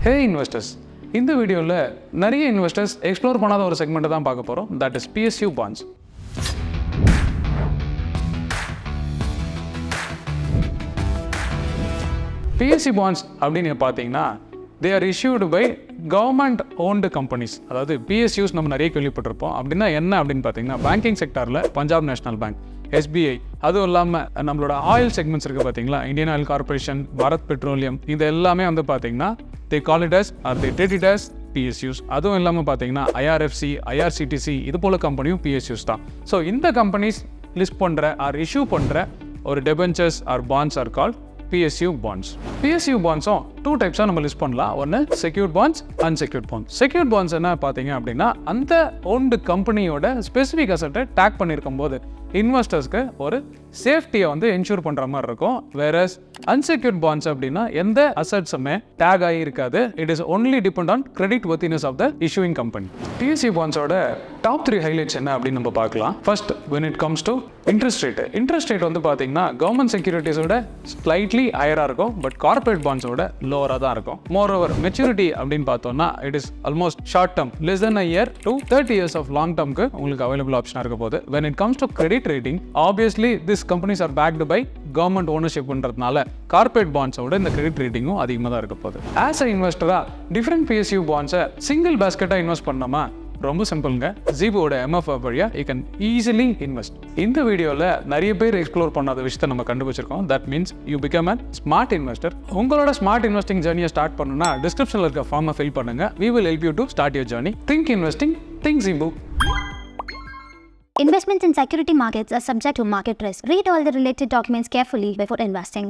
ஹே investors, இந்த வீடியோவில் நிறைய இன்வெஸ்டர்ஸ் எக்ஸ்ப்ளோர் பண்ணாத ஒரு செக்மெண்ட்டை தான் பார்க்க போகிறோம். That is PSU Bonds. PSU Bonds அப்படின்னு பார்த்தீங்கன்னா they are issued by government owned companies. அதாவது PSUs நம்ம நிறைய கேள்விப்பட்டிருப்போம். அப்படின்னா என்ன அப்படின்னு பார்த்தீங்கன்னா பேங்கிங் செக்டாரில் பஞ்சாப் நேஷனல் பேங்க், SBI, அதுவும் இல்லாமல் நம்மளோட ஆயில் செக்மெண்ட்ஸ் இருக்குது பார்த்தீங்களா, Indian oil corporation, Bharat petroleum, இது எல்லாமே வந்து பார்த்தீங்கன்னா they call it as or they treat it as PSUs. அதுவும் இல்லாமல் பார்த்தீங்கன்னா IRFC, IRCTC இது போல கம்பெனியும் PSUs தான். ஸோ இந்த கம்பெனிஸ் லிஸ்ட் பண்ணுற ஆர் இஷ்யூ பண்ணுற ஒரு debentures or bonds or called PSU Bonds. PSU Bondsம் டூ டைப்ஸாக நம்ம லிஸ்ட் பண்ணலாம். ஒன்று secured bonds, unsecured bonds. Secured bonds என்ன பார்த்தீங்க அப்படின்னா அந்த ஓன்டு கம்பெனியோட ஸ்பெசிஃபிக் அசட்டை டேக் பண்ணியிருக்கும் போது இன்வெஸ்டர்ஸ்க்கு ஒரு சேஃப்டியை வந்து என்ஷூர் பண்ணுற மாதிரி இருக்கும். வேறஸ் அன்செக்யூர்ட் பாண்ட்ஸ் அப்படின்னா எந்த அசட்ஸுமே டேக் ஆகி இருக்காது. It is only depend on credit worthiness of the issuing company. PSU பாண்ட்ஸோட டாப் 3 ஹைலைட்ஸ் என்ன அப்படின்னு நம்ம பார்க்கலாம். First, when it comes to interest rate. Interest rate வந்து பார்த்தீங்கன்னா கவர்மெண்ட் செக்யூரிட்டிஸோட ஸ்லைட்லி ஹையராக இருக்கும், பட் கார்பரேட் பாண்ட்ஸோட லோவராக தான் இருக்கும். மோர் ஓவர் மெச்சூரிட்டி அப்படின்னு பார்த்தோம்னா it is almost short term, less than a year to 30 years of long டேர்ம்க்கு உங்களுக்கு அவைலபிள் ஆப்ஷனாக இருக்க போகுது. when it comes to credit rating, obviously these companies are backed by government ownership பண்றதுனால corporate பாண்ட்ஸோட இந்த கிரெடிட் ரேட்டிங்கும் அதிகமாக தான் இருக்க போகுது. ஆஸ் அ இன்வெஸ்டரா டிஃப்ரெண்ட் PSU பாண்ட்ஸை சிங்கிள் பேஸ்கெட்டாக இன்வெஸ்ட் பண்ணோமா, ரொம்ப சிம்பிளுங்க. Zebuவோட MFA வழியா you can easily invest. இந்த வீடியோவில் நிறைய பேர் எக்ஸ்ப்ளோர் பண்ணாத விஷயத்தை நம்ம கண்டுபிடிச்சிருக்கோம். That means you become a smart investor. உங்களோட ஸ்மார்ட் இன்வெஸ்டிங் ஜர்னியை ஸ்டார்ட் பண்ணணும்னா டிஸ்கிரிப்ஷனில் இருக்க ஃபார்மை ஃபில் பண்ணுங்க. We will help you to start your journey. Think investing, think Zebu. Investments in security markets are subject to market risk. Read all the related documents carefully before investing.